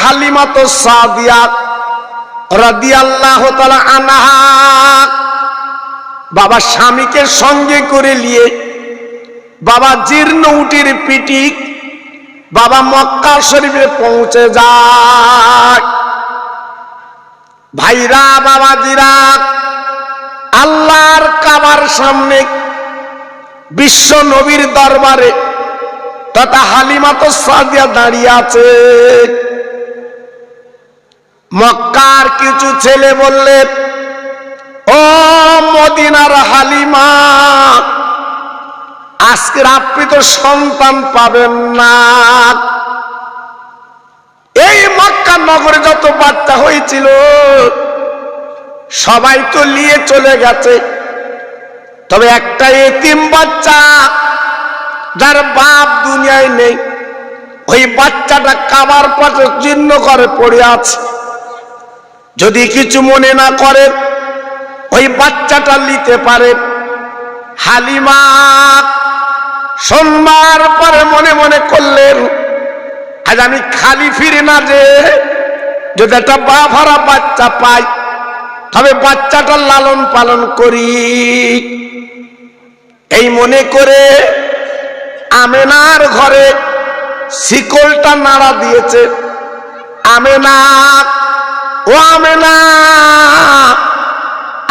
হালিমা তো সাদিয়া রাদিয়াল্লাহু তাআলা আনহা বাবা স্বামীকে সঙ্গে করে নিয়ে বাবা জীর্ণ উটির পিটি বাবা মক্কা শরীফে পৌঁছে যায়। ভাইরা বাবাজিরা, আল্লাহর কাবার সামনে বিশ্ব নবীর দরবারে তথা হালিমা তো সাদিয়া দাঁড়িয়ে আছে। মক্কার কিছু ছেলে বললেন, ও মদিনার হালিমা, আজকে আপনি তো সন্তান পাবেন না। এই মক্কা নগরে যত বাচ্চা হয়েছিল সবাই তো নিয়ে চলে গেছে, তবে একটা এতিম বাচ্চা যার বাপ দুনিয়ায় নেই, ওই বাচ্চাটা কাবার পাশে জীর্ণ করে পড়ে আছে। যদি কিছু মনে না করে ওই বাচ্চাটা নিতে পারে। হালিমা সোমবার পরে মনে মনে করলেন, আজ আমি খালি ফিরে না যে যদি একটা বাভারা বাচ্চা পাই তবে বাচ্চাটা লালন পালন করি। এই মনে করে আমেনার ঘরে শিকলটা নাড়া দিয়েছে। আমেনা, ও আমেনা,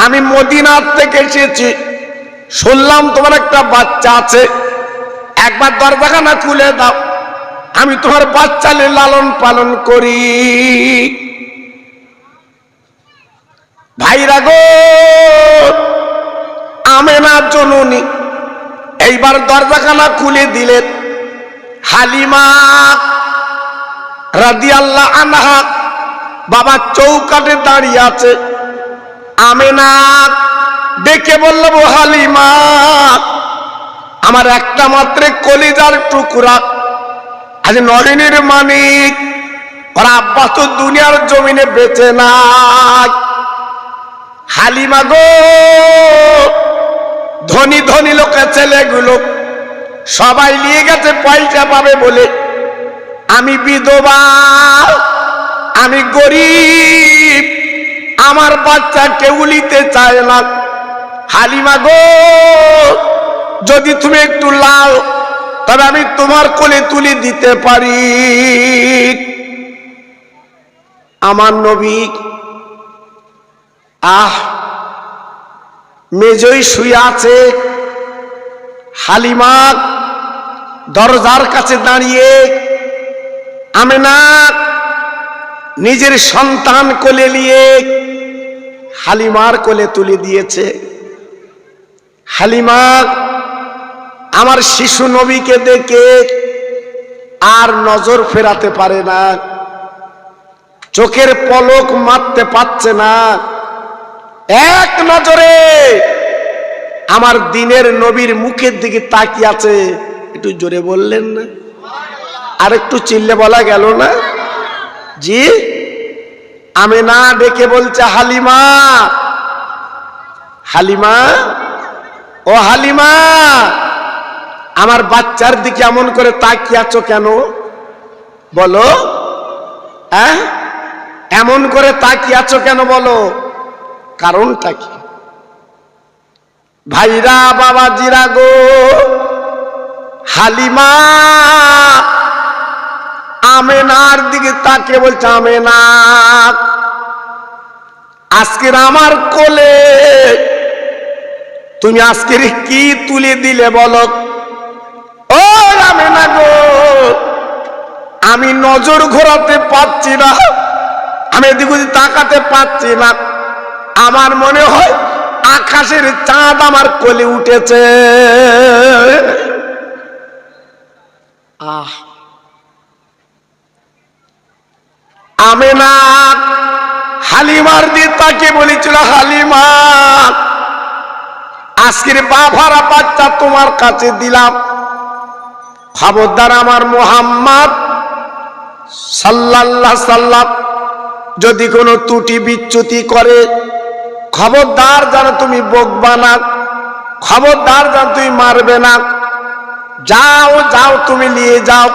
আমি মদিনার থেকে এসেছি, শুনলাম তোমার একটা বাচ্চা আছে, একবার দরজাখানা খুলে দাও, আমি তোমার বাচ্চা লালন পালন করি। ভাইরা গো, আমেনা জননী এইবার দরজাখানা খুলে দিলেন। হালিমা রাদিয়াল্লাহু আনহা বাবা চৌকাঠে দাঁড়িয়ে আছে। আমেনা দেখে বলল, ও হালিমা, আমার একটা মাত্র কলিজার টুকরা, আজ নলিনীর মানিক, ওর আব্বা তো দুনিয়ার জমিনে বেঁচে নাই। হালিমা গো, ধনী ধনী লোকের ছেলেগুলো সবাই নিয়ে গেছে পয়সা পাবে বলে, আমি বিধবা, আমি গরিব, আমার বাচ্চা কেউ নিতে চায় না। হালিমা গো, যদি তুমি একটু লাও তবে আমি তোমার কোলে তুলে দিতে পারি। আমার নবী মেজই শুয়ে আছে। হালিমা দরজার কাছে দাঁড়িয়ে আমেনা নিজের সন্তান কোলে নিয়ে হালিমার কোলে তুলে দিয়েছে। হালিমা আমার শিশু নবীকে দেখে আর নজর ফেরাতে পারে না, চোখের পলক মারতে পারছে না, এক নজরে আমার দিনের নবীর মুখের দিকে তাকিয়ে আছে। একটু জোরে বললেন না? আর একটু চিল্লে বলা গেল না? জি। আমেনা ডেকে বলছে, হালিমা, হালিমা, ও হালিমা, আমার বাচ্চার দিকে এমন করে তাকিয়ে আছো কেন বলো? এমন করে তাকিয়ে আছো কেন বলো, কারণটা কি? ভাইরা বাবাজিরা গো, হালিমা আমেনার দিকে তাকিয়ে বলছে, আমেনা, আজকের আমার কোলে তুমি আজকের কি তুলে দিলে বলো? ও আমেনা গো, আমি নজর ঘোরাতে পারছি না, আমি এদিক ওদিক তাকাতে পারছি না, আমার মনে হয় আকাশের চাঁদ আমার কোলে উঠেছে। আমেনা হালিমার দিয়ে তাকে বলেছিল, হালিমা, আজকের বাভারা বাচ্চা তোমার কাছে দিলাম, খবরদার আমার মুহাম্মদ সাল্লাল্লাহু আলাইহি সাল্লাম যদি কোনো ত্রুটি বিচ্যুতি করে, খবরদার যেন তুমি বকবা না, খবরদার যেন তুমি মারবে না, যাও যাও তুমি নিয়ে যাও।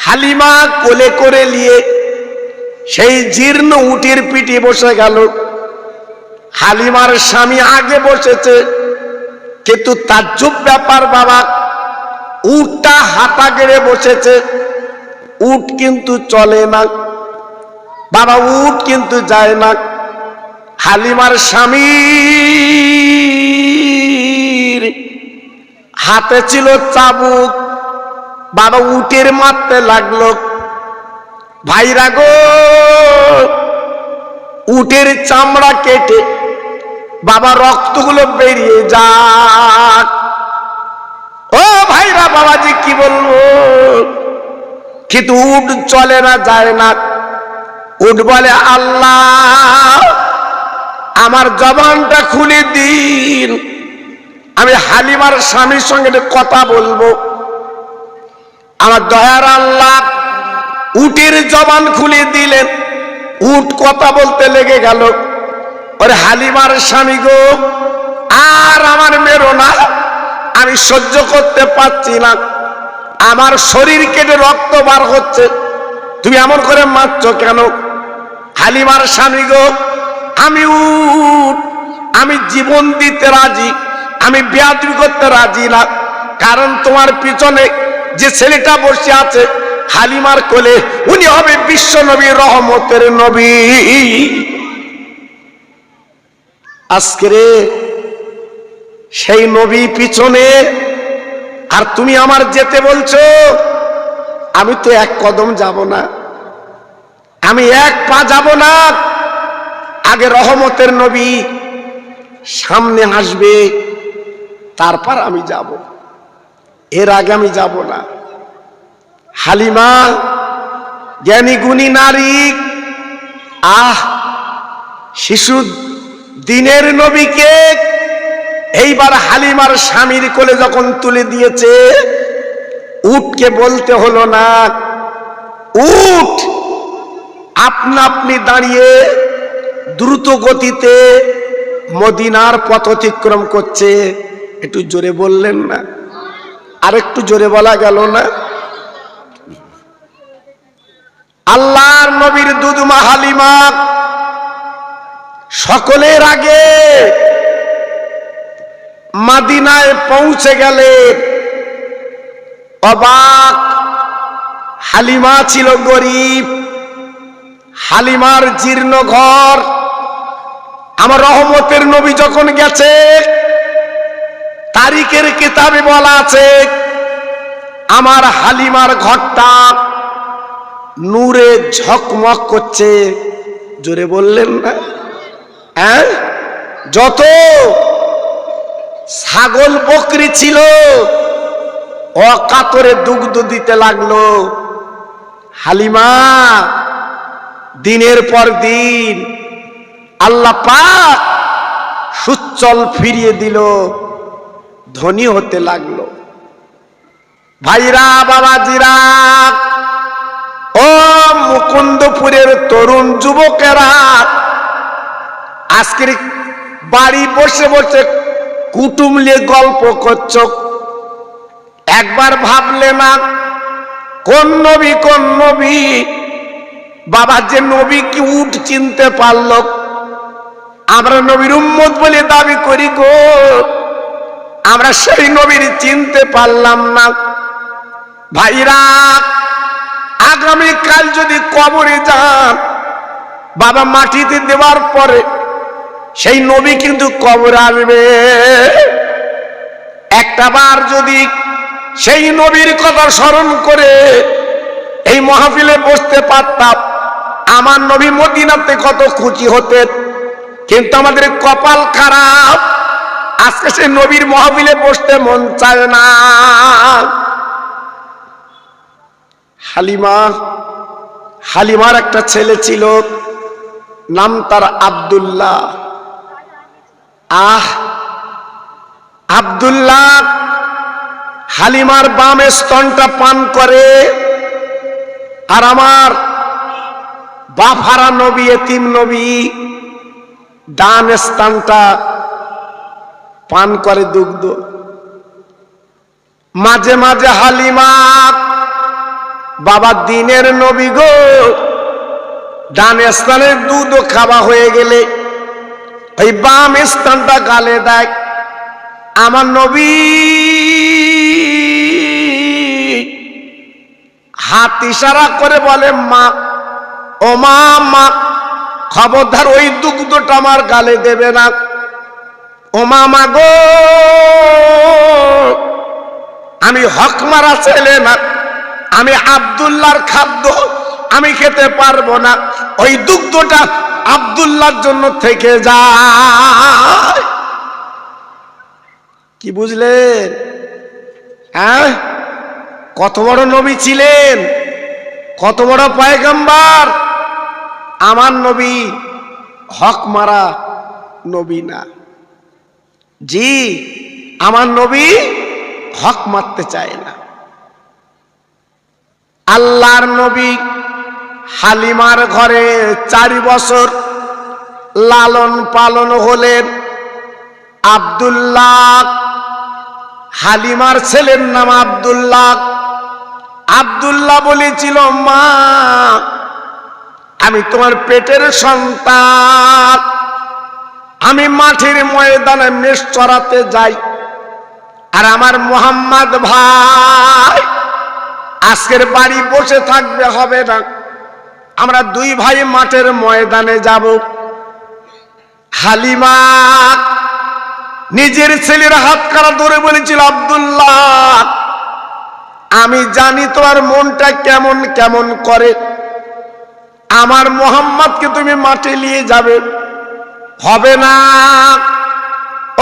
হালিমা কোলে করে নিয়ে সেই জীর্ণ উটের পিঠে বসে গেল। হালিমার স্বামী আগে বসেছে, কিন্তু তাজ্জব ব্যাপার বাবা, উটটা হাতা গেড়ে বসেছে, উট কিন্তু চলে না বাবা, উট কিন্তু যায় না। হালিমার স্বামীর হাতে ছিল চাবুক, বাবা উটের মারতে লাগলো। ভাইরা গো, উটের চামড়া কেটে বাবা রক্তগুলো বেরিয়ে যাক। ও ভাইরা, বাবাজি কি বলবো, কিন্তু উট চলে না, যায় না। উট বলে, আল্লাহ আমার জবানটা খুলে দিন, আমি হালিমার স্বামীর সঙ্গে কথা বলবো। আমার দয়ার আল্লাহ উটের জবান খুলে দিলেন, উট কথা বলতে লেগে গেল। ওরে হালিমার স্বামী গো, আর আমার মেরো না, আমি সহ্য করতে পারছি না, আমার শরীর কেটে রক্ত বার হচ্ছে, তুমি এমন করে মারছো কেন? হালিমার স্বামী গো, আমি উট, আমি জীবন দিতে রাজি, আমি বেয়াদবি করতে রাজি না, কারণ তোমার পিছনে যে ছেলেটা বসে আছে হালিমার কোলে, উনি হবে বিশ্ব নবী, রহমতের নবী। আজকে রে সেই নবী পিছনে, আর তুমি আমার যেতে বলছো, আমি তো এক কদম যাব না, আমি এক পা যাব না, আগে রহমতের নবী সামনে আসবে, তারপর আমি যাব, এর আগে আমি যাব না। হালিমা জ্ঞানী গুণী নারী, শিশু দিনের নবীকে এইবার হালিমার স্বামীর কোলে যখন তুলে দিয়েছে, উটকে বলতে হলো না, উট আপনা আপনি দাঁড়িয়ে দ্রুত গতিতে মদিনার পথ অতিক্রম করছে। একটু জোরে বললেন না? আর একটু জোরে বলা গেল না? আল্লাহর নবীর দুধমা হালিমা সকলের আগে মদিনায় পৌঁছে গেলে। অবাক, হালিমা ছিল গরিব, হালিমার জীর্ণ ঘর। আমার রহমতের নবী যখন গেছে, তারিখের কিতাবে বলা আছে, আমার হালিমার ঘরটা নূরে ঝকমক করছে। জোরে বললেন না? হ্যাঁ, যত ছাগল বকরি ছিল অকাতরে দুগ্ধ দিতে লাগলো। হালিমা দিনের পর দিন আল্লাহ পাক সুচ্চল ফিরিয়ে দিল, ধনী হতে লাগলো। ভাইরা, বাবাজিরা, ও মুকুন্দপুরের তরুণ যুবকেরা, আজকের বাড়ি বসে বসে কুটুম নিয়ে গল্প করছ, একবার ভাবলে না কোন নবী কোন নবী? বাবা, যে নবী কি উট চিনতে পারল? আমরা নবীর উম্মত বলে দাবি করি গো, আমরা সেই নবীর চিনতে পারলাম না। ভাইরা, আগামীকাল যদি কবরে যান, বাবা মাটিতে দেওয়ার পরে সেই নবী কিন্তু কবরে আসবে। একটা বার যদি সেই নবীর কথা স্মরণ করে এই মাহফিলে বসতে পারতাম, আমার নবী মদিনাতে কত খুশি হতেন। কিন্তু আমাদের কপাল খারাপ, আজকে সেই নবীর মাহফিলে বসতে মন চায় না। হালিমার একটা ছেলে ছিল, নাম তার আব্দুল্লাহ। আব্দুল্লাহ হালিমার বাম স্তনটা পান করে, আর আমার বাফারা নবী, এতিম নবী, ডান স্তনটা পান করে দুগ্ধ। মাঝে মাঝে হালিমা, বাবা দিনের নবী গো, ডান স্থানের দুধও খাওয়া হয়ে গেলে ওই বাম স্থানটা গালে দেয়। আমার নবী হাত ইশারা করে বলে, মা, ও মা, মা, খবরদার ওই দুগ্ধটা আমার গালে দেবে না। ও মা, মা গো, আমি হক মারা ছেলে না, আমি আব্দুল্লাহর খাদ্য আমি খেতে পারবো না, ওই দুগ্ধটা আব্দুল্লাহর জন্য থেকে যায়। কি বুঝলেন? হ্যাঁ, কত বড় নবী ছিলেন, কত বড় পয়গম্বর। আমার নবী হক মারা নবী না। জি, আমার নবী হক মারতে চায় না। আল্লাহর নবী হালিমার ঘরে 4 বছর লালন পালন হলেন। আব্দুল্লাহ, হালিমার ছেলের নাম আব্দুল্লাহ। আব্দুল্লাহ বলেছিল, মা, আমি তোমার পেটের সন্তান, আমি মাঠের ময়দানে মেষ চড়াতে যাই, আর আমার মোহাম্মদ ভাই আজকের বাড়ি বসে থাকবে, হবে না, আমরা 2 ভাই মাঠের ময়দানে যাব। হালিমা নিজের ছেলের হাত কারা ধরে বলেছিল, আব্দুল্লাহ, আমি জানি তোমার মনটা কেমন কেমন করে, আমার মোহাম্মদকে তুমি মাঠে নিয়ে যাবে, হবে না।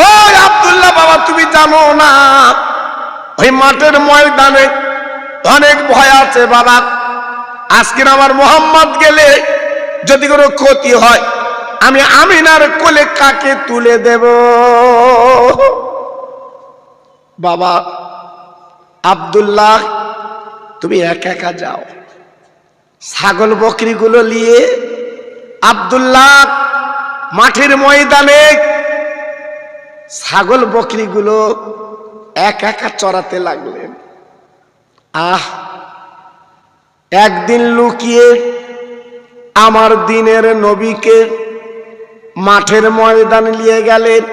ওই আব্দুল্লাহ বাবা, তুমি জানো না ওই মাঠের ময়দানে অনেক ভয় আছে বাবা, আজকে আমার মোহাম্মদ গেলে যদি কোনো ক্ষতি হয়, আমি আমিনার কোলে কাকে তুলে দেব? বাবা, আব্দুল্লাহ, তুমি একা একা যাও, ছাগল বকরিগুলো নিয়ে আব্দুল্লাহ মাঠের ময়দানে ছাগল বকরিগুলো একা একা চড়াতে লাগলেন। একদিন লুকিয়ে আমার দিনের নবীকে মাঠের ময়দানে নিয়ে গেলেন,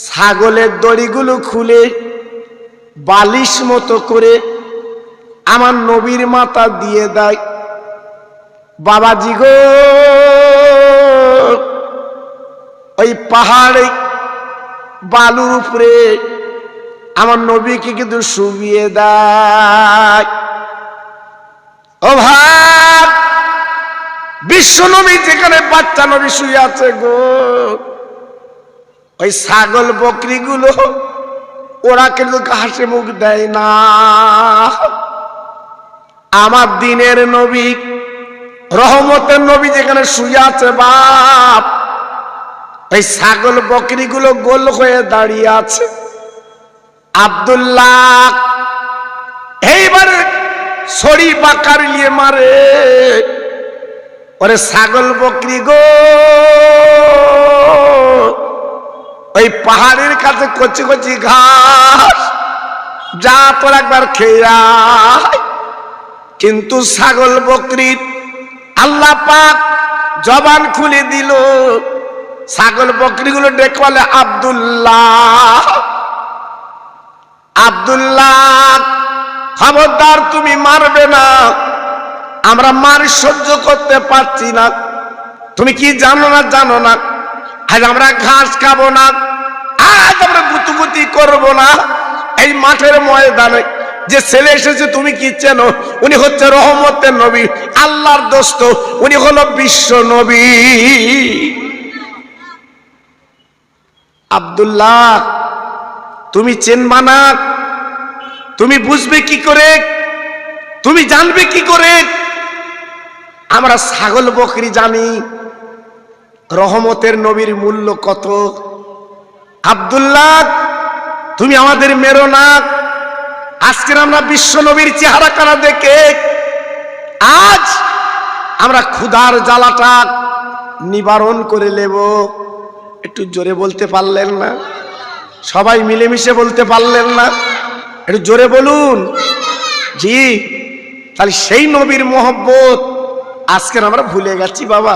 ছাগলের দড়িগুলো খুলে বালিশ মতো করে আমার নবীর মাথা দিয়ে দেয়। বাবাজি গো, ওই পাহাড়ে বালুর উপরে আমার নবীকে কিন্তু শুইয়ে দেয়। ও ভাই, বিশ্ব নবী যেখানে বাচ্চা নবী শুয়ে আছে গো, ওই ছাগল বকরিগুলো ওরা কিন্তু ঘাসে মুখ দেয় না। আমার দিনের নবী, রহমতের নবী যেখানে শুয়ে আছে বাপ, ওই ছাগল বকরিগুলো গোল হয়ে দাঁড়িয়ে আছে। আব্দুল্লাহ এইবারে ছড়ি বাকার নিয়ে মারে, ওরে ছাগল বকরি গো, ওই পাহাড়ের কাছে কচি কচি ঘাস, যা তোর একবার খেয়ে আয়। কিন্তু ছাগল বকরি আল্লাহ পাক জবান খুলে দিল, ছাগল বকরিগুলো ডেকে বলে, আব্দুল্লাহ, আব্দুল্লাহ, খবরদার, তুমি মারবে না, আমরা মার সহ্য করতে পারছি না। তুমি কি জানো না, জানো না, আজ আমরা ঘাস খাবো না, আজ আমরা গুতুগুতি করবো না। এই মাঠের ময়দানে যে ছেলে এসেছে তুমি কি চেনো? উনি হচ্ছে রহমতের নবী, আল্লাহর দোস্ত, উনি হলো বিশ্ব নবী। আব্দুল্লাহ, তুমি চেনবা না, তুমি বুঝবে কি করে, তুমি জানবে কি করে? আমরা ছাগল বকরি জানি রহমতের নবীর মূল্য কত। আব্দুল্লাহ, তুমি আমাদের মেরো না, আজকে আমরা বিশ্ব নবীর চেহারা কানা দেখে আজ আমরা ক্ষুধার জ্বালাটা নিবারণ করে নেব। একটু জোরে বলতে পারলেন না? সবাই মিলেমিশে বলতে পারলেন না? একটু জোরে বলুন। জি, তাহলে সেই নবীর মহব্বত আজকের আমরা ভুলে গেছি বাবা।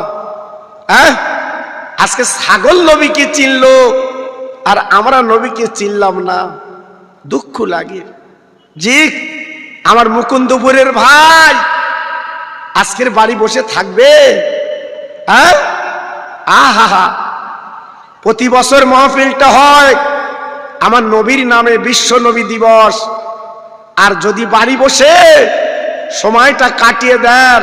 হ্যাঁ, আজকে ছাগল নবীকে চিনলো আর আমরা নবীকে চিনলাম না, দুঃখ লাগে। জি, আমার মুকুন্দপুরের ভাই আজকের বাড়ি বসে থাকবে? হ্যাঁ, আহা, প্রতি বছর মাহফিলটা হয় আমার নবীর নামে, বিশ্ব নবী দিবস, আর যদি বাড়ি বসে সময়টা কাটিয়ে দেন,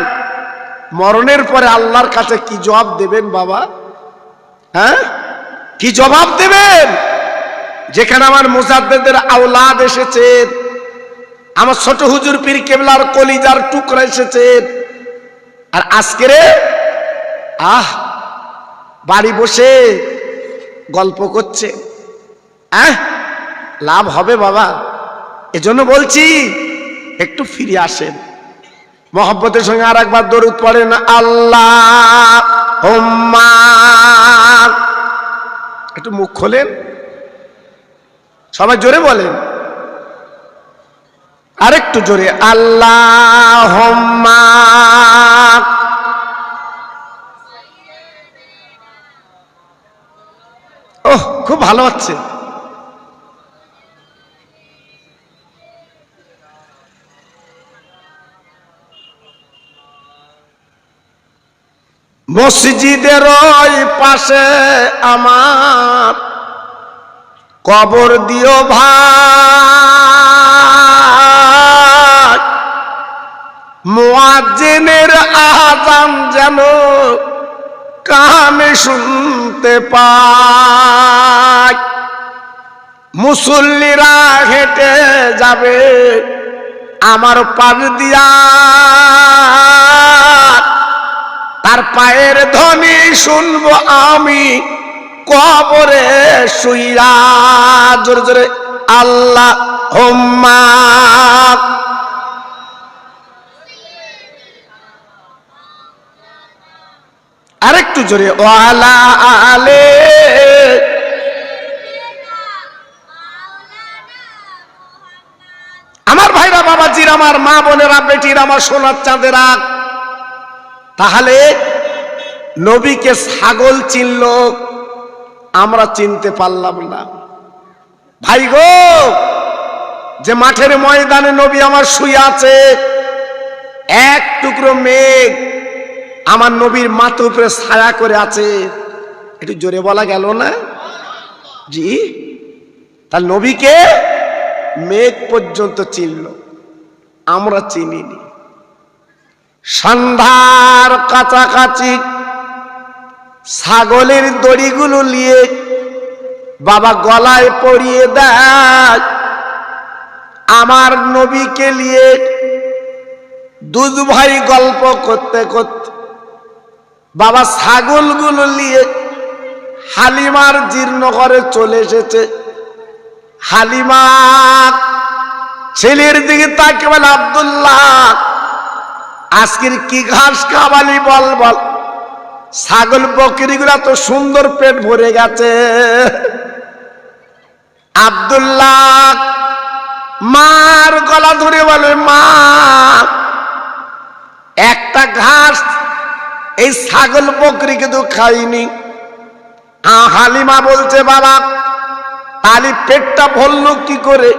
মরণের পরে আল্লাহর কাছে কি জবাব দেবেন বাবা? হ্যাঁ, কি জবাব দেবেন? যেখানে আমার মুজাদ্দেদের আওলাদ এসেছেন, আমার ছোট হুজুর পীর কেবলার কলিজার টুকরা এসেছেন, আর আজকের বাড়ি বসে গল্প করছে, লাভ হবে বাবা? এজন্য বলছি একটু ফিরে আসেন, মহব্বতের সঙ্গে আর একবার দরুদ পড়েন, আল্লাহুম্মা। একটু মুখ খোলেন, সবাই জোরে বলেন, আরেকটু জোরে, আল্লাহুম্মা। ওহ, খুব ভালো হচ্ছে। মসজিদের ওই পাশে আমার কবর দিও ভাই, মুয়াজ্জিনের আযান যেন কানে শুনতে পাই। মুসল্লিরা হেঁটে যাবে আমার পাশ দিয়া, তার পায়ের ধ্বনি শুনবো আমি কবরে শুইয়া। জোরে জোরে আল্লাহুম্মা। আরেকটু জোরে, ওয়ালা আলে। আমার ভাইরা, বাবাজির, আমার মা বোনেরা, বেটির, আমার সোনার চাঁদেরা, তাহলে নবীকে ছাগল চিনল, আমরা চিনতে পারলাম না। ভাই গো, যে মাঠের ময়দানে নবী আমার শুয়ে আছে, এক টুকরো মেঘ আমার নবীর মাথার উপরে ছায়া করে আছে, একটু জোরে বলা গেল না? জি, তার নবীকে মেঘ পর্যন্ত চিনল, আমরা চিনিনি। সন্ধ্যার কাছাকাছি ছাগলের দড়িগুলো নিয়ে বাবা গলায় পরিয়ে দেয় আমার নবীকে নিয়ে। দুধ ভাই গল্প করতে করতে বাবা ছাগলগুলো নিয়ে হালিমার জীর্ণ ঘরে চলে এসেছে। হালিমা ছেলের দিকে তাকে বলে, আব্দুল্লাহ আজকের কি ঘাস খাওয়ালি বল বল। ছাগল বকরিগুলা তো সুন্দর পেট ভরে গেছে। আব্দুল্লাহ মার গলা ধরে বলে, মা একটা ঘাস এই ছাগল বকরি কিন্তু খাইনি। হালিমা বলছে, বাবা তালি পেটটা ভরল কি করে?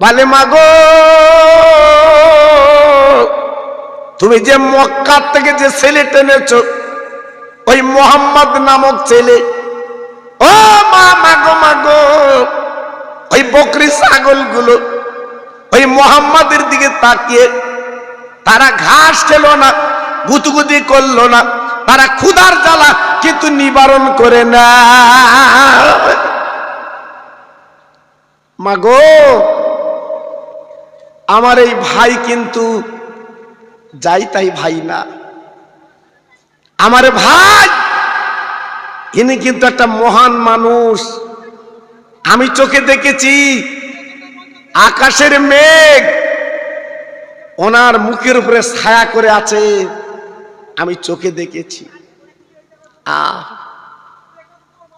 বলে, মা গো তুমি যে মক্কা থেকে যে ছেলে টেনেছো, ওই মোহাম্মদ নামক ছেলে, ও মা, মাগো মাগো, ওই বকরি ছাগলগুলো ওই মোহাম্মদের দিকে তাকিয়ে তারা ঘাস খেলো না, গুতুগুতি করলো না, তারা ক্ষুধার জ্বালা কিন্তু নিবারণ করে না। মাগো, আমার এই ভাই কিন্তু যাই তাই ভাই না, আমার ভাই ইনি কিন্তু একটা মহান মানুষ। আমি চোখে দেখেছি আকাশের মেঘ ওনার মুখের উপরে ছায়া করে আছে, আমি চোখে দেখেছি।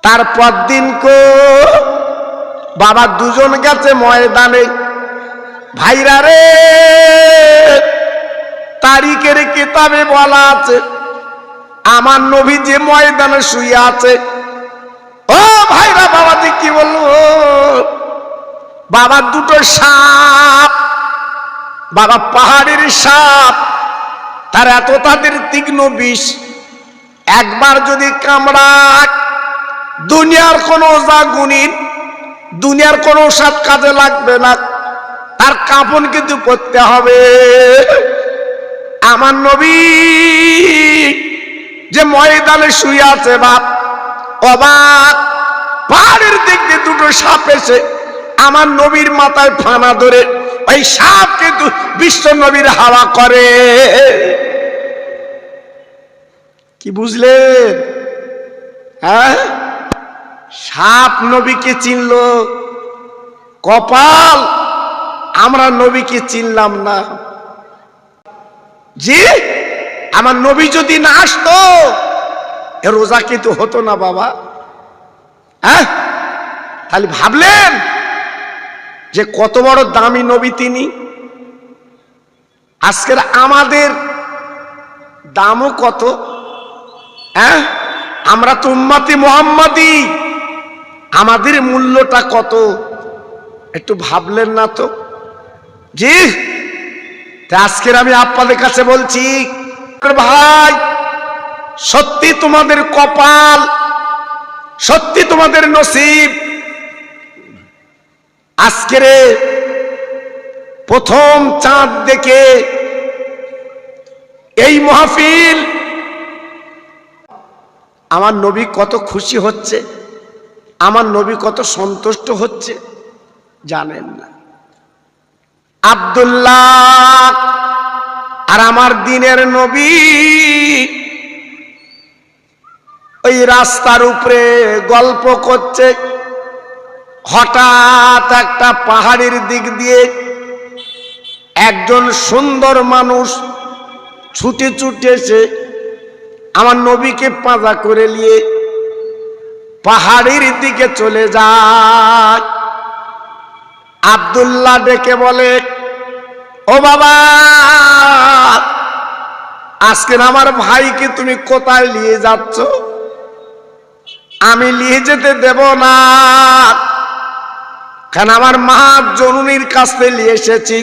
তারপর দিন কো বাবা দুজন গেছে ময়দানে। ভাইরা রে, তারিখের কিতাবে বলা আছে আমার নবী যে ময়দানে শুয়ে আছে। ও ভাইরা বাবাজি কি বলবো, বাবা দুটো সাপ, বাবা পাহাড়ের সাপ, তার এত তাদের তীক্ষ্ণ বিষ, একবার যদি কামড়ায় দুনিয়ার কোন ওজা গুণিন, দুনিয়ার কোন ওষুধ কাজে লাগবে না, তার কাফন কিন্তু পরতে হবে। আমার নবী যে ময়দানে শুয়ে আছে বাপ, অবাক, পাহাড়ের দিক দিয়ে দুটো সাপ এসে আমার নবীর মাথায় ফানা ধরে, ওই সাপ কিন্তু বিশ্ব নবীর হাওয়া করে। কি বুঝলেন? হ্যাঁ, সাপ নবীকে চিনল, কপাল আমরা নবীকে চিনলাম না। জি, আমার নবী যদি না আসতো এ রোজা কিন্তু হতো না বাবা। হ্যাঁ, তাহলে ভাবলেন যে কত বড় দামি নবী তিনি। আজকের আমাদের দামও কত। হ্যাঁ, আমরা তো উম্মতি মুহাম্মাদি, আমাদের মূল্যটা কত একটু ভাবলেন না তো? জি, আজকের আমি আপনাদের কাছে বলছি ভাই, সত্যি তোমাদের কপাল, সত্যি তোমাদের নসিব। আজকের প্রথম চাঁদ দেখে এই মাহফিল, আমার নবী কত খুশি হচ্ছে, আমার নবী কত সন্তুষ্ট হচ্ছে জানেন না। আব্দুল্লাহ আর আমার দিনের নবী ওই রাস্তার উপরে গল্প করছে, হঠাৎ একটা পাহাড়ের দিক দিয়ে একজন সুন্দর মানুষ ছুটে ছুটে এসে আমার নবীকে পাঁজা করে নিয়ে পাহাড়ের দিকে চলে যায়। আব্দুল্লাহ ডেকে বলে, ও বাবা, আজকের আমার ভাইকে তুমি কোথায় নিয়ে যাচ্ছ? আমি নিয়ে যেতে দেব না, কারণ আমার মা জননীর কাছ থেকে নিয়ে এসেছি,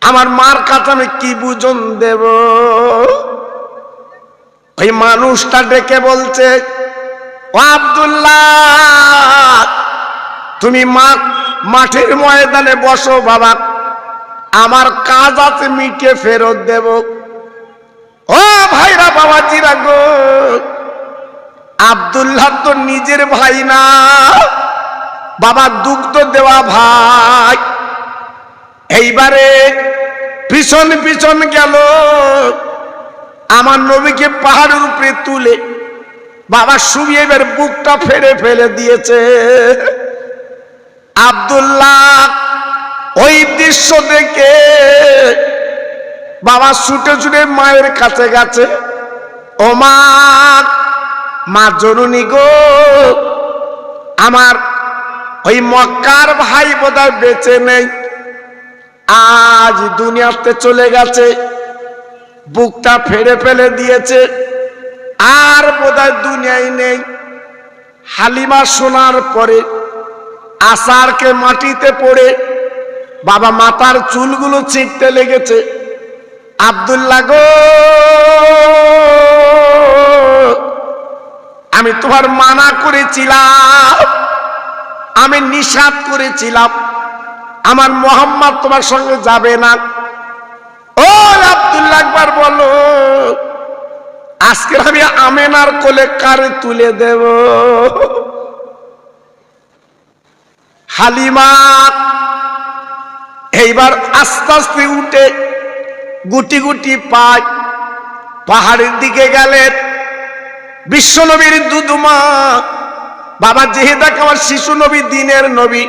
আমার মার কাছে আমি কি বুঝন দেব? ওই মানুষটা ডেকে বলছে, ও আব্দুল্লাহ, তুমি মাঠের ময়দানে বসো বাবা, আমার কাজ আছে মিটে ফেরত দেব। ও ভাইরা বাবাজিরা গো, আব্দুল্লাহ তো নিজের ভাই না বাবা, দুগ্ধ দেওয়া ভাই। এইবারে পিছন পিছন গেল, আমার নবীকে পাহাড়ের উপরে তুলে বাবা শুয়ে এবার বুকটা ফেলে ফেলে দিয়েছে। আব্দুল্লাহ ওই দৃশ্য দেখে বাবা ছুটে ছুটে মায়ের কাছে গেছে, ও মা, মা জননী গো, আমার ওই মক্কার ভাই বোধহয় বেঁচে নেই, আজ দুনিয়াতে চলে গেছে, বুকটা ফেলে ফেলে দিয়েছে, আর বোধহয় দুনিয়ায় নেই। হালিমা শোনার পরে আসারকে মাটিতে পড়ে বাবা মাথার চুলগুলো ছিঁড়তে লেগেছে। আব্দুল্লাহ গো, আমি তোমার মানা করেছিলাম, আমি নিষেধ করেছিলাম, আমার মোহাম্মদ তোমার সঙ্গে যাবে না। ও আব্দুল্লাহ, একবার বলো, আজকে আমি আমেনার কোলে কারে তুলে দেব? হালিমা এইবার আস্তে আস্তে উঠে গুটি গুটি পায় পাহাড়ের দিকে গেলেন। বিশ্বনবীর দুধমা বাবা যেহেতু আমার শিশু নবী, দিনের নবী,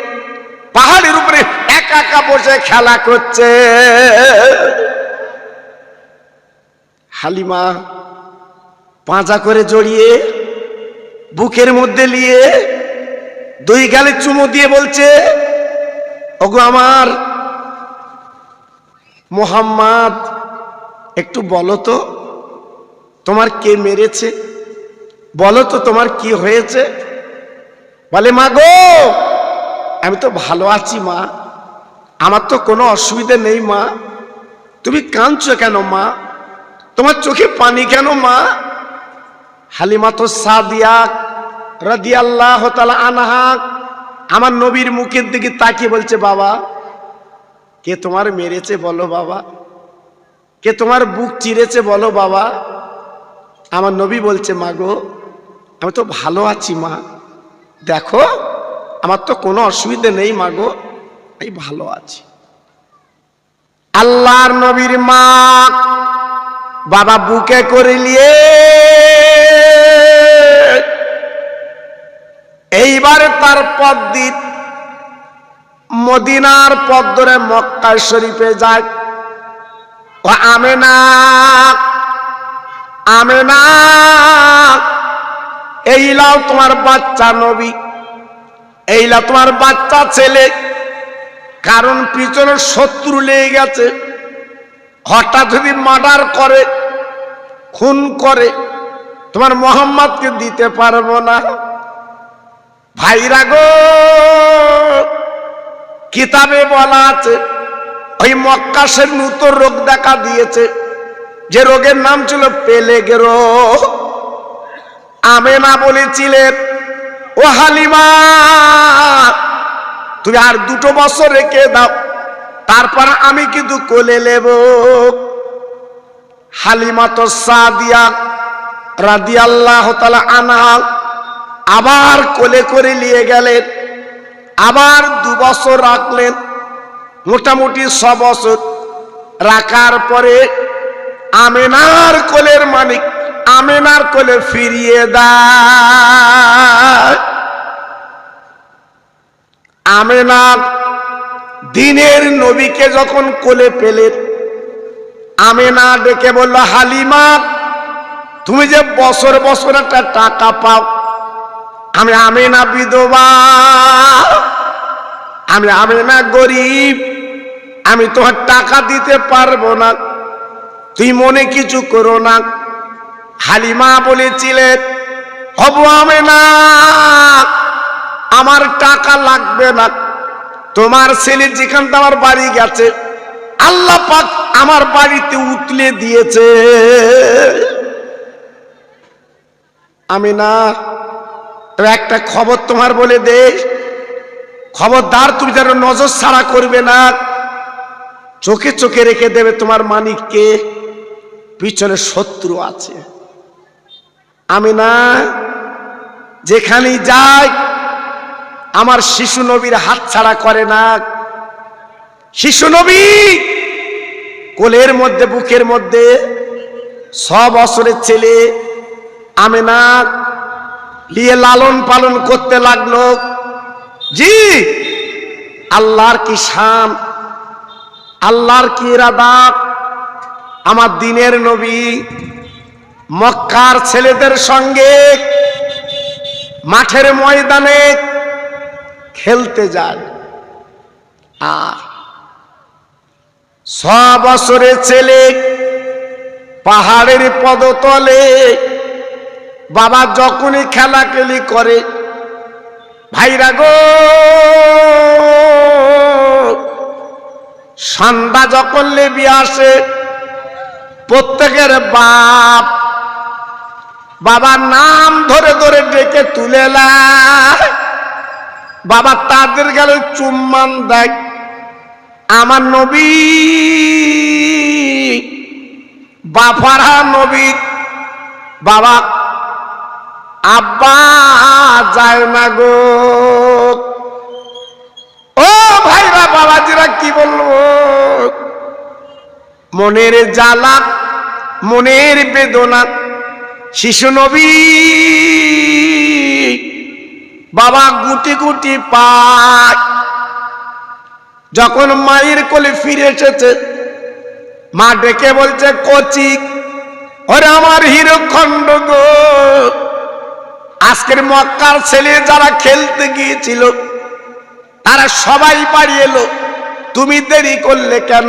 পাহাড়ের উপরে একা একা বসে খেলা করছে। হালিমা পাঁজা করে জড়িয়ে বুকের মধ্যে নিয়ে দুই গালে চুমু দিয়ে বলছে, ওগো আমার মোহাম্মদ, একটু বলো তো তোমার কে মেরেছে, বলো তো তোমার কি হয়েছে। বলে মা গো আমি তো ভালো আছি মা, আমার তো কোনো অসুবিধা নেই মা। তুমি কাঁদছো কেন মা, তোমার চোখে পানি কেন মা। হালিমাতো সাদিয়া রাদিয়াল্লাহু তাআলা আনহা আমার নবীর মুখের দিকে তাকিয়ে বলছে বাবা কে তোমার মেরেছে বলো বাবা, কে তোমার বুক চিরেছে বলো বাবা। আমার নবী বলছে মা গো আমি তো ভালো আছি মা, দেখো আমার তো কোনো অসুবিধা নেই মা গো, আমি ভালো আছি। আল্লাহর নবীর মা বাবা বুকে করে নিয়ে এইবারে তার পথ দিন মদিনার পথ ধরে মক্কা শরীফে যায়। ও আমেনা আমেনা এই লাও তোমার বাচ্চা নবী, এই লাও তোমার বাচ্চা ছেলে, কারণ পিছনে শত্রু লেগে গেছে, হঠাৎ যদি মার্ডার করে খুন করে তোমার মোহাম্মদকে দিতে পারবো না। ভাইরা গো কিতাবে বলা আছে ওই মক্কা শরীফ নতুন রোগ দেখা দিয়েছে, যে রোগের নাম ছিল পেলেগ রোগ। আমেনা বলেছিলেন ও হালিমা তুমি আর 2 বছর রেখে দাও, তারপর আমি কিন্তু কোলে নেব। হালিমাতো সাদিয়া রাদিয়াল্লাহু তাআলা আনহা আবার কোলে করে নিয়ে গেলেন, আবার 2 বছর রাখলেন, মোটামুটি 6 বছর রাখার পরে আমেনার কোলের মালিক আমেনার কোলে ফিরিয়ে দেয়। আমেনা দিনের নবীকে যখন কোলে পেলেন, আমেনা ডেকে বলল হালিমা তুমি যে বছর বছর একটা টাকা পাও, আমি আমেনা বিধবা, আমি আমেনা গরিব, আমি তোমার টাকা দিতে পারবো না, তুই মনে কিছু করো না। হালিমা বলেছিলেন হবু আমেনা আমার টাকা লাগবে না, তোমার ছেলে যেখানটা আমার বাড়ি গেছে আল্লাহ পাক আমার বাড়িতে উতলে দিয়েছে। আমেনা একটা খবর তোমার বলে দে, খবরদার তুমি যেন নজর ছাড়া করবে না, চোখে চোখে রেখে দেবে তোমার মানিককে, পিছনে শত্রু আছে। আমেনা যেখানেই যায় আমার শিশু নবীর হাত ছাড়া করে না। শিশু নবী কোলের মধ্যে বুকের মধ্যে 6 বছরের ছেলে আমেনা নিয়ে লালন পালন করতে লাগলো। জি আল্লাহর কি শান, আল্লাহর কি ইরাদা, আমার দিনের নবী মক্কার ছেলেদের সঙ্গে মাঠের ময়দানে খেলতে যায়, আর 6 বছরের ছেলে পাহাড়ের পদতলে বাবা যখনই খেলাখেলি করে, ভাইরা গো সন্ধ্যা যখন লেবি আসে প্রত্যেকের বাপ বাবার নাম ধরে ধরে ডেকে তুলে নেয়, বাবা তাদের গেলে চুম্বন দেয়। আমার নবী বাফারা নবী বাবা আব্বা যায় না গো। ও ভাইরা বাবাজিরা কি বলবো, মনের জ্বালা মনের বেদনা। শিশু নবী বাবা গুটি গুটি পায়, যখন মায়ের কোলে ফিরে এসেছে মা ডেকে বলছে কচি ওরে আমার হিরোখণ্ড গো, আজকের মক্কার ছেলে যারা খেলতে গিয়েছিল তারা সবাই বাড়ি এলো, তুমি দেরি করলে কেন?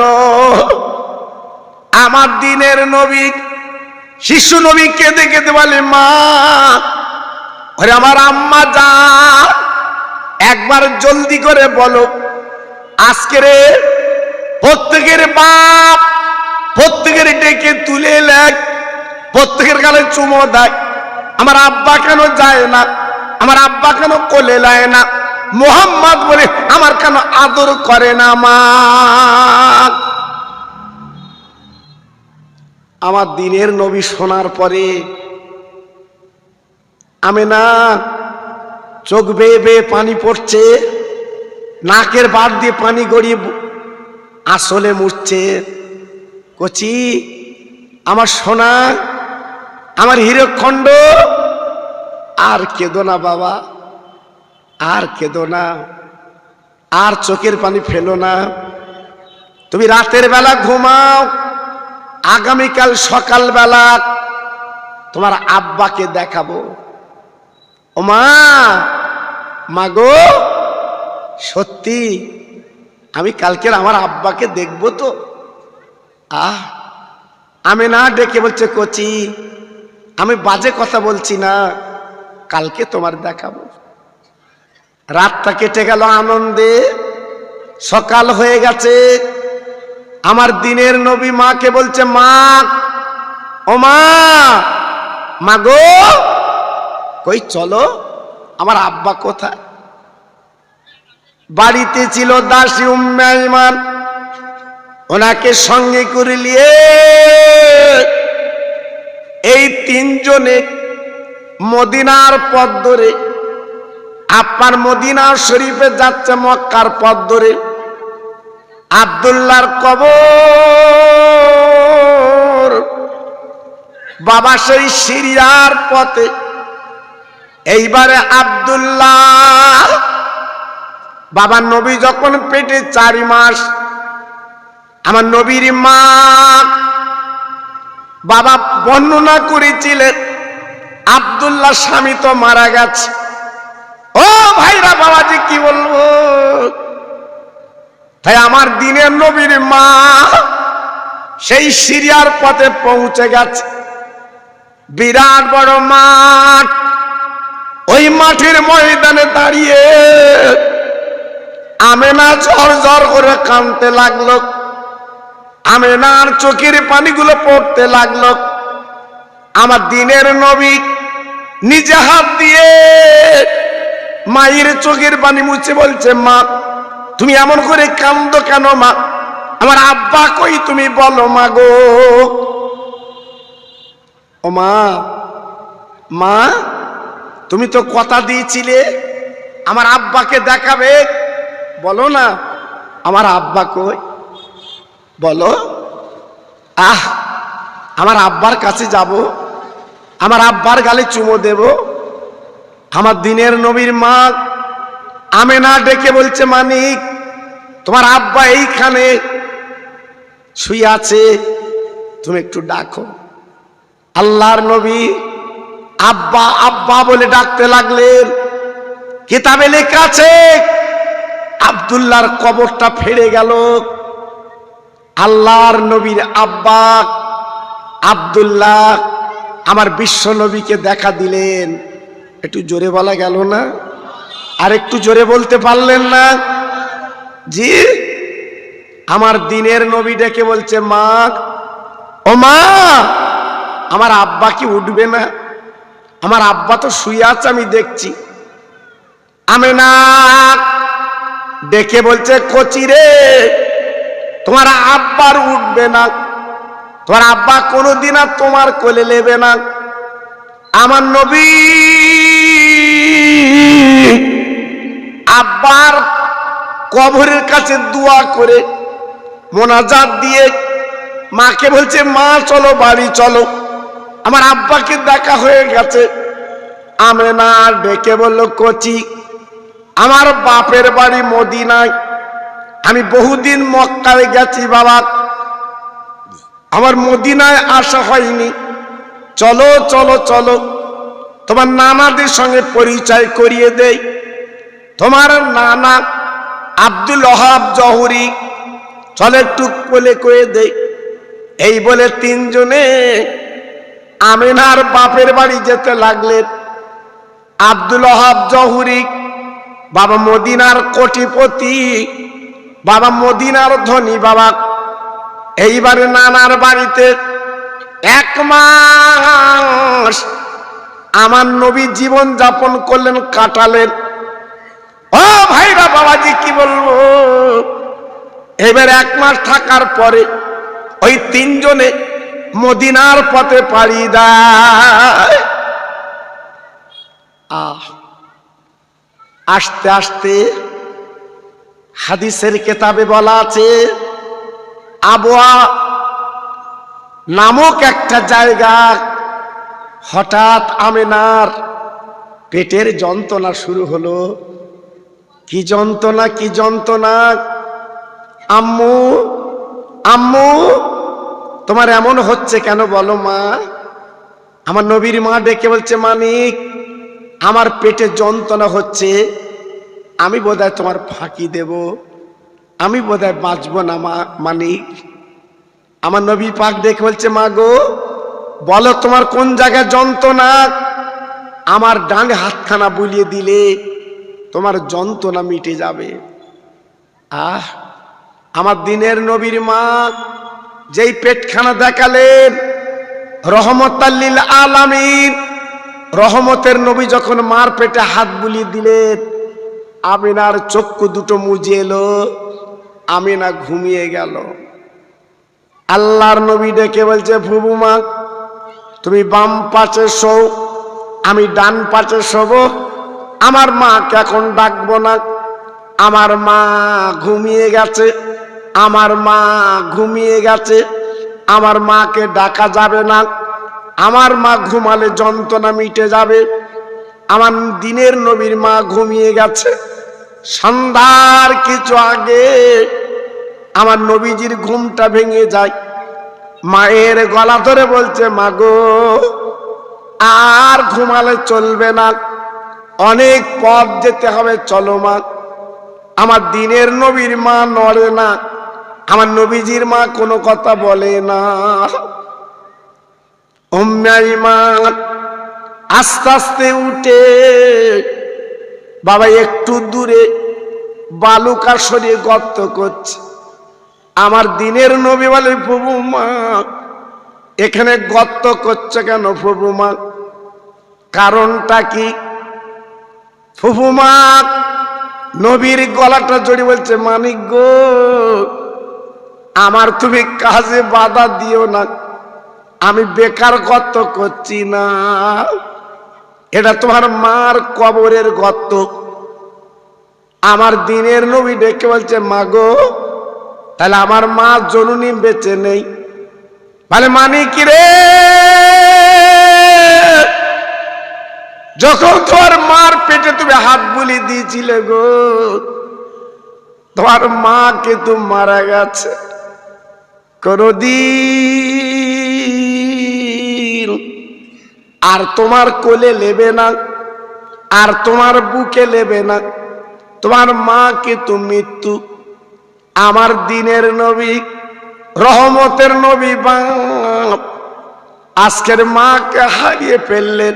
আমার দিনের নবী শিশু নবী কেঁদে কেঁদে বলে, মা ওরে আমার আম্মা যান, একবার জলদি করে বলো আজকে রে প্রত্যেকের বাপ প্রত্যেকের ডেকে তুলে লেখ, প্রত্যেকের গালে চুমো দেয়। আমার আব্বা কেন যায় না, আমার আব্বা কেন কোলে নেয় না, মোহাম্মদ বলে আমার কেন আদর করে না মা। আমার দিনের নবী শোনার পরে আমেনা চোখ বেয়ে বেয়ে পানি পড়ছে, নাকের বাদ দিয়ে পানি গড়িয়ে আসলে মুছছে। কচি আমার সোনা, আমার হীরকখণ্ড, আর কেঁদো না বাবা, আর কেঁদো না, আর চোখের পানি ফেলো না। তুমি রাতের বেলা ঘুমাও, আগামীকাল সকালবেলা তোমার আব্বাকে দেখাবো। ও মা, মাগো সত্যি আমি কালকের আমার আব্বাকে দেখবো তো? আমি না ডেকে বলছে, কচি আমি বাজে কথা বলছি না, কালকে তোমার দেখাবো। রাতটা কেটে গেল আনন্দে, সকাল হয়ে গেছে। আমার দিনের নবী মাকে বলছে, মা ও মা, মাগো কই চলো, আমার আব্বা কোথায়? বাড়িতে ছিল দাসী উম্মে আইমান, ওনাকে সঙ্গে করে নিয়ে এই তিনজনে মদিনার পথ ধরে, আপনার মদিনা শরীফে যাচ্ছে মক্কার পথ ধরে। আব্দুল্লাহর কবর বাবা সেই সিরিয়ার পথে। এইবারে আব্দুল্লাহ বাবা নবী যখন পেটে 4 মাস, আমার নবীর মা বাবা বর্ণনা করেছিলেন আব্দুল্লাহ স্বামী তো মারা গেছে। ও ভাইরা বাবাজি কি বলবো, তাই আমার দিনের নবীর মা সেই সিরিয়ার পথে পৌঁছে গেছে। বিরাট বড় মাঠ, ওই মাঠের ময়দানে দাঁড়িয়ে আমেনা ঝর ঝর করে কাঁদতে লাগলো। আমেনার চোখের পানিগুলো পড়তে লাগলো। আমার দিনের নবী নিজে হাত দিয়ে মায়ের চোখের পানি মুছে বলছে, মা তুমি এমন করে কাঁদো কেন মা? আমার আব্বা কই তুমি বলো মা গো। ও মা, মা তুমি তো কথা দিয়েছিলে আমার আব্বাকে দেখাবে, বলো না আমার আব্বা কই, বলো। আমার আব্বার কাছে যাব, আমার আব্বার গালে চুমো দেব। আমার দিনের নবীর মা আমেনা ডেকে বলছে, মানিক তোমার আব্বা এইখানে শুয়ে আছে, তুমি একটু ডাকো। আল্লাহর নবী আব্বা আব্বা বলে ডাকতে লাগলেন। কিতাবে লেখা আছে আব্দুল্লাহর কবরটা ফেড়ে গেল। আল্লাহর নবীর আব্বা আব্দুল্লাহ আমার বিশ্ব নবীকে দেখা দিলেন। একটু জোরে বলা গেল না? আর একটু জোরে বলতে পারলেন না? জি, আমার দিনের নবী ডেকে বলছে, মা ও মা, আমার আব্বা কি উঠবে না? আমার আব্বা তো শুয়ে আছে, আমি দেখছি। আমেনা ডেকে বলছে, কচি রে তোমার আব্বার উঠবে না, তোমার আব্বা কোনোদিন আর তোমার কোলে নেবে না। আমার নবী আব্বার কবরের কাছে দোয়া করে মোনাজাত দিয়ে মাকে বলছে, মা চলো বাড়ি চলো, আমার আব্বাকে দেখা হয়ে গেছে। আমেনা ডেকে বলল, কচি আমার বাপের বাড়ি মদিনায়, আমি বহুদিন মক্কায় গেছি বাবা, আমার মদিনায় আসা হয়নি, চলো চলো চলো তোমার নানাদের সঙ্গে পরিচয় করিয়ে দেই। তোমার নানা আব্দুল ওহাব জহুরি, চলো একটু কোলে করে দেই। এই বলে তিনজনে আমিনার বাপের বাড়ি যেতে লাগলেন। আব্দুল ওহাব জহুরি, বাবা মদিনার কোটিপতি, বাবা মদিনার ধনী বাবা, এইবারে নানার বাড়িতে 1 মাস আমার নবী জীবন যাপন করলেন, কাটালেন। ও ভাইরা বাবাজি কি বলবো, এবার 1 মাস থাকার পরে ওই তিনজনে মদিনার পথে পাড়ি দেয়। আস্তে আস্তে হাদিসের কেতাবে বলা আছে, আবওয়া নামক একটা জায়গা, হঠাৎ আমিনার পেটের যন্ত্রণা শুরু হলো। কি যন্ত্রণা, কি যন্ত্রণা! আম্মু, আম্মু, তোমার এমন হচ্ছে কেন বলো মা? আমার নবীর মা ডেকে বলছে, মানিক, আমার পেটে যন্ত্রণা হচ্ছে, আমি বোধহয় তোমার ফাঁকি দেব, আমি বোধহয় বাঁচবো না মা মানিক। আমার নবী পাক দেখে বলছে, মা গো, বলো তোমার কোন জায়গায় যন্ত্রণা? আমার ডান হাতখানা বুলিয়ে দিলে তোমার যন্ত্রণা মিটে যাবে। আমার দিনের নবীর মা যেই পেটখানা দেখালেন, রহমতাল লিল আলামিন, রহমতের নবী যখন মার পেটে হাত বুলিয়ে দিলেন, আমিনার চক্ষু দুটো মুজে এলো, আমিনা ঘুমিয়ে গেল। আল্লাহর নবী ডেকে বলছে, ফুবু মা, তুমি বাম পাশে শো, আমি ডান পাশে শোব, আমার মাকে এখন ডাকবো না, আমার মা ঘুমিয়ে গেছে, আমার মা ঘুমিয়ে গেছে, আমার মাকে ডাকা যাবে না, আমার মা ঘুমালে যন্ত্রণা মিটে যাবে। আমার দিনের নবীর মা ঘুমিয়ে গেছে। সন্ধ্যার কিছু আগে আমার নবীজির ঘুমটা ভেঙে যায়। মায়ের গলা ধরে বলছে, মা গো, আর ঘুমালে চলবে না, অনেক পথ যেতে হবে, চলো মা। আমার দিনের নবীর মা নড়ে না, আমার নবীজির মা কোনো কথা বলে না। উম্মে আইমান আস্তে আস্তে উঠে বাবা একটু দূরে বালুকা সরিয়ে গর্ত করছে। আমার দিনের নবী বলে, প্রভু মা, এখানে গর্ত করছে কেন প্রভু মা? কারণটা কি? প্রভু মা নবীর গলাটা জড়িয়ে বলছে, মানিক গো, আমার তুমি কাজে বাধা দিও না, আমি বেকার গর্ত করছি না, এটা তোমার মার কবরের গর্ত। আমার দিনের নবী ডেকে বলছে, মা গো, তাহলে আমার মা জননী বেঁচে নেই? বলে, মানে কি রে, যখন তোমার মার পেটে তুমি হাত বুলিয়ে দিয়েছিলে গো, তোমার মা কিন্তু মারা গেছে, কোনদিন আর তোমার কোলে নেবে না, আর তোমার বুকে নেবে না, তোমার মা কিন্তু মৃত্যু। আমার দিনের নবী, রহমতের নবী বাপ আজকের মাকে হারিয়ে ফেললেন।